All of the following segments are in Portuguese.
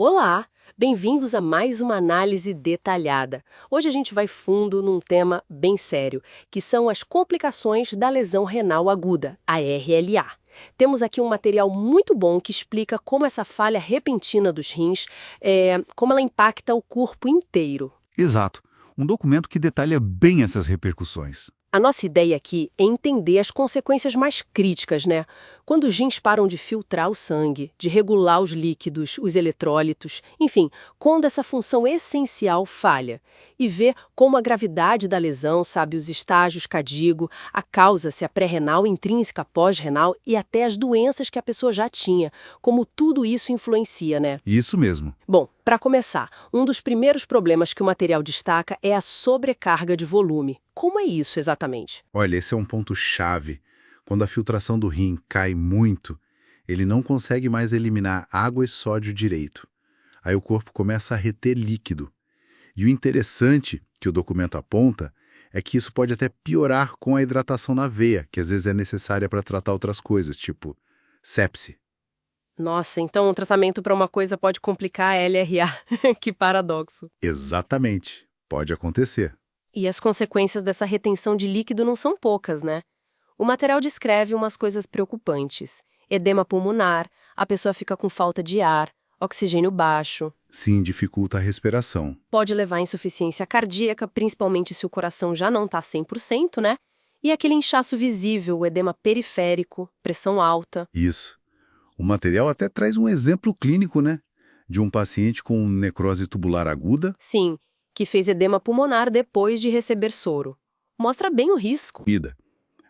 Olá, bem-vindos a mais uma análise detalhada. Hoje a gente vai fundo num tema bem sério, que são as complicações da lesão renal aguda, a RLA. Temos aqui um material muito bom que explica como essa falha repentina dos rins, como ela impacta o corpo inteiro. Exato. Um documento que detalha bem essas repercussões. A nossa ideia aqui é entender as consequências mais críticas, né? Quando os rins param de filtrar o sangue, de regular os líquidos, os eletrólitos, enfim, quando essa função essencial falha. E ver como a gravidade da lesão, sabe, os estágios CADIGO, a causa, se a pré-renal, intrínseca, pós-renal e até as doenças que a pessoa já tinha, como tudo isso influencia, né? Isso mesmo. Bom, para começar, um dos primeiros problemas que o material destaca é a sobrecarga de volume. Como é isso exatamente? Olha, esse é um ponto-chave. Quando a filtração do rim cai muito, ele não consegue mais eliminar água e sódio direito. Aí o corpo começa a reter líquido. E o interessante que o documento aponta é que isso pode até piorar com a hidratação na veia, que às vezes é necessária para tratar outras coisas, tipo sepse. Nossa, então o tratamento para uma coisa pode complicar a LRA. Que paradoxo. Exatamente. Pode acontecer. E as consequências dessa retenção de líquido não são poucas, né? O material descreve umas coisas preocupantes. Edema pulmonar, a pessoa fica com falta de ar, oxigênio baixo. Sim, dificulta a respiração. Pode levar à insuficiência cardíaca, principalmente se o coração já não está 100%, né? E aquele inchaço visível, o edema periférico, pressão alta. Isso. O material até traz um exemplo clínico, né? De um paciente com necrose tubular aguda. Sim, que fez edema pulmonar depois de receber soro. Mostra bem o risco. Ida.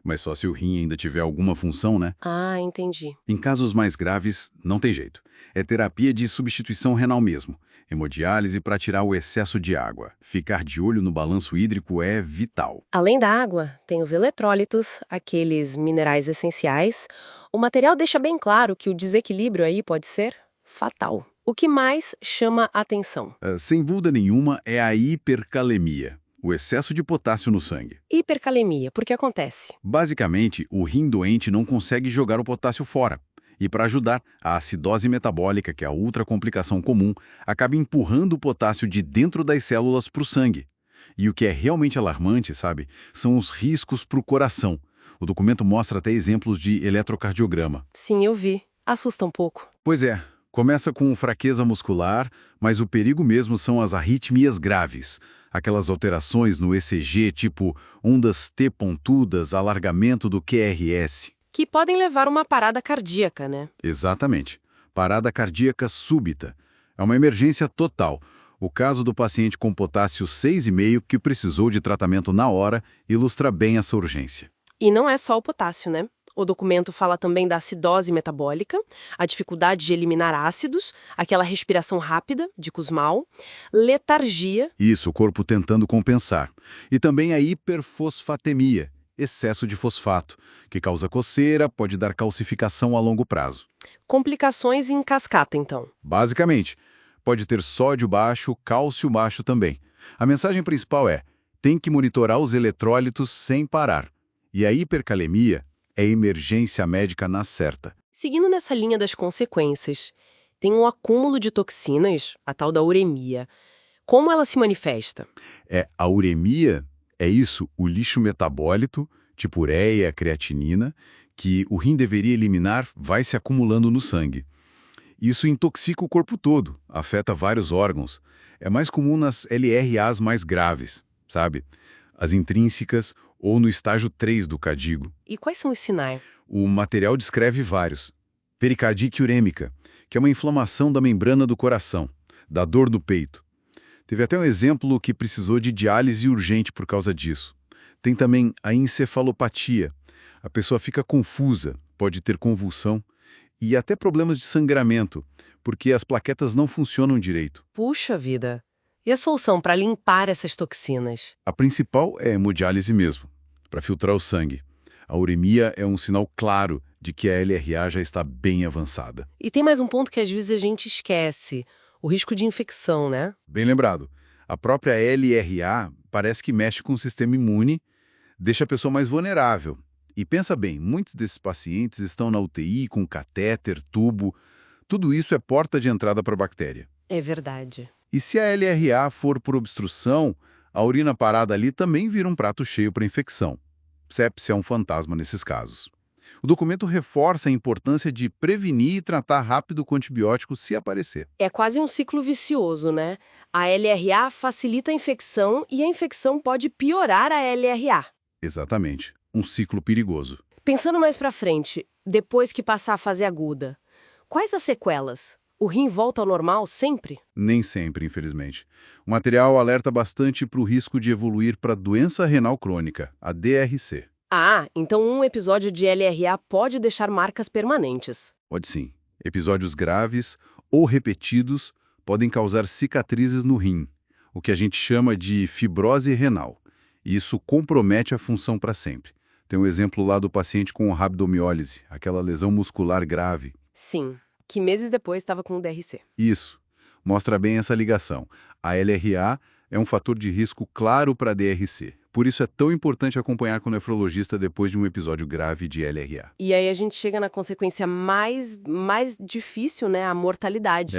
Mas só se o rim ainda tiver alguma função, né? Ah, entendi. Em casos mais graves, não tem jeito. É terapia de substituição renal mesmo. Hemodiálise para tirar o excesso de água. Ficar de olho no balanço hídrico é vital. Além da água, tem os eletrólitos, aqueles minerais essenciais. O material deixa bem claro que o desequilíbrio aí pode ser fatal. O que mais chama atenção? Sem dúvida nenhuma, é a hipercalemia, o excesso de potássio no sangue. Hipercalemia, por que acontece? Basicamente, o rim doente não consegue jogar o potássio fora. E para ajudar, a acidose metabólica, que é a outra complicação comum, acaba empurrando o potássio de dentro das células para o sangue. E o que é realmente alarmante, sabe, são os riscos para o coração. O documento mostra até exemplos de eletrocardiograma. Sim, eu vi. Assusta um pouco. Pois é, começa com fraqueza muscular, mas o perigo mesmo são as arritmias graves. Aquelas alterações no ECG, tipo ondas T pontudas, alargamento do QRS. Que podem levar a uma parada cardíaca, né? Exatamente. Parada cardíaca súbita. É uma emergência total. O caso do paciente com potássio 6,5 que precisou de tratamento na hora ilustra bem essa urgência. E não é só o potássio, né? O documento fala também da acidose metabólica, a dificuldade de eliminar ácidos, aquela respiração rápida, de Kussmaul, letargia. Isso, o corpo tentando compensar. E também a hiperfosfatemia, excesso de fosfato, que causa coceira, pode dar calcificação a longo prazo. Complicações em cascata, então. Basicamente, pode ter sódio baixo, cálcio baixo também. A mensagem principal é: tem que monitorar os eletrólitos sem parar. E a hipercalemia é emergência médica na certa. Seguindo nessa linha das consequências, tem um acúmulo de toxinas, a tal da uremia. Como ela se manifesta? A uremia é isso, o lixo metabólito, tipo ureia, creatinina, que o rim deveria eliminar, vai se acumulando no sangue. Isso intoxica o corpo todo, afeta vários órgãos. É mais comum nas LRAs mais graves, sabe? As intrínsecas ou no estágio 3 do CADIGO. E quais são os sinais? O material descreve vários. Pericardite urêmica, que é uma inflamação da membrana do coração, da dor no peito. Teve até um exemplo que precisou de diálise urgente por causa disso. Tem também a encefalopatia. A pessoa fica confusa, pode ter convulsão e até problemas de sangramento, porque as plaquetas não funcionam direito. Puxa vida! E a solução para limpar essas toxinas? A principal é a hemodiálise mesmo, para filtrar o sangue. A uremia é um sinal claro de que a LRA já está bem avançada. E tem mais um ponto que às vezes a gente esquece: o risco de infecção, né? Bem lembrado, a própria LRA parece que mexe com o sistema imune, deixa a pessoa mais vulnerável. E pensa bem, muitos desses pacientes estão na UTI com catéter, tubo. Tudo isso é porta de entrada para a bactéria. É verdade. E se a LRA for por obstrução, a urina parada ali também vira um prato cheio para infecção. Sepse é um fantasma nesses casos. O documento reforça a importância de prevenir e tratar rápido com antibiótico se aparecer. É quase um ciclo vicioso, né? A LRA facilita a infecção e a infecção pode piorar a LRA. Exatamente. Um ciclo perigoso. Pensando mais pra frente, depois que passar a fase aguda, quais as sequelas? O rim volta ao normal sempre? Nem sempre, infelizmente. O material alerta bastante para o risco de evoluir para doença renal crônica, a DRC. Ah, então um episódio de LRA pode deixar marcas permanentes. Pode sim. Episódios graves ou repetidos podem causar cicatrizes no rim, o que a gente chama de fibrose renal. E isso compromete a função para sempre. Tem um exemplo lá do paciente com rabdomiólise, aquela lesão muscular grave. Sim, que meses depois estava com DRC. Isso. Mostra bem essa ligação. A LRA é um fator de risco claro para a DRC. Por isso é tão importante acompanhar com o nefrologista depois de um episódio grave de LRA. E aí a gente chega na consequência mais difícil, né? A mortalidade.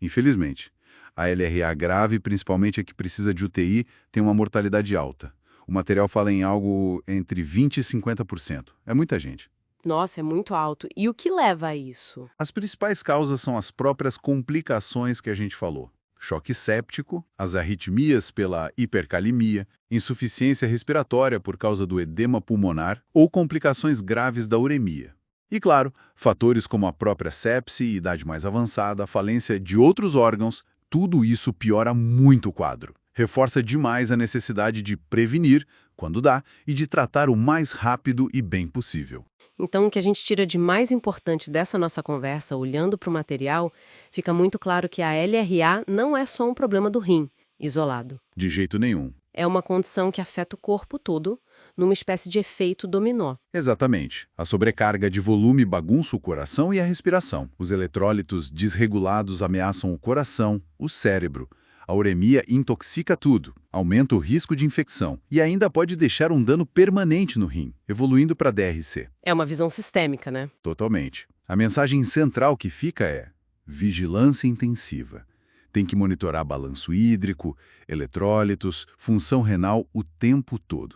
Infelizmente. A LRA grave, principalmente a que precisa de UTI, tem uma mortalidade alta. O material fala em algo entre 20% e 50%. É muita gente. Nossa, é muito alto. E o que leva a isso? As principais causas são as próprias complicações que a gente falou. Choque séptico, as arritmias pela hipercalemia, insuficiência respiratória por causa do edema pulmonar ou complicações graves da uremia. E, claro, fatores como a própria sepse, idade mais avançada, falência de outros órgãos, tudo isso piora muito o quadro. Reforça demais a necessidade de prevenir, quando dá, e de tratar o mais rápido e bem possível. Então, o que a gente tira de mais importante dessa nossa conversa, olhando para o material, fica muito claro que a LRA não é só um problema do rim, isolado. De jeito nenhum. É uma condição que afeta o corpo todo, numa espécie de efeito dominó. Exatamente. A sobrecarga de volume bagunça o coração e a respiração. Os eletrólitos desregulados ameaçam o coração, o cérebro. A uremia intoxica tudo, aumenta o risco de infecção e ainda pode deixar um dano permanente no rim, evoluindo para DRC. É uma visão sistêmica, né? Totalmente. A mensagem central que fica é vigilância intensiva. Tem que monitorar balanço hídrico, eletrólitos, função renal o tempo todo.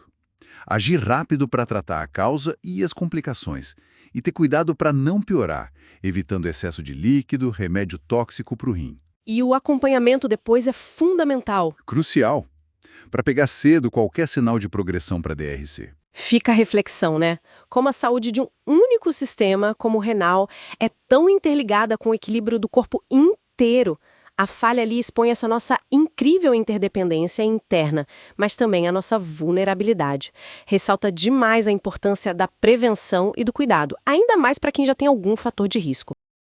Agir rápido para tratar a causa e as complicações. E ter cuidado para não piorar, evitando excesso de líquido, remédio tóxico para o rim. E o acompanhamento depois é fundamental. Crucial. Para pegar cedo qualquer sinal de progressão para DRC. Fica a reflexão, né? Como a saúde de um único sistema, como o renal, é tão interligada com o equilíbrio do corpo inteiro. A falha ali expõe essa nossa incrível interdependência interna, mas também a nossa vulnerabilidade. Ressalta demais a importância da prevenção e do cuidado, ainda mais para quem já tem algum fator de risco.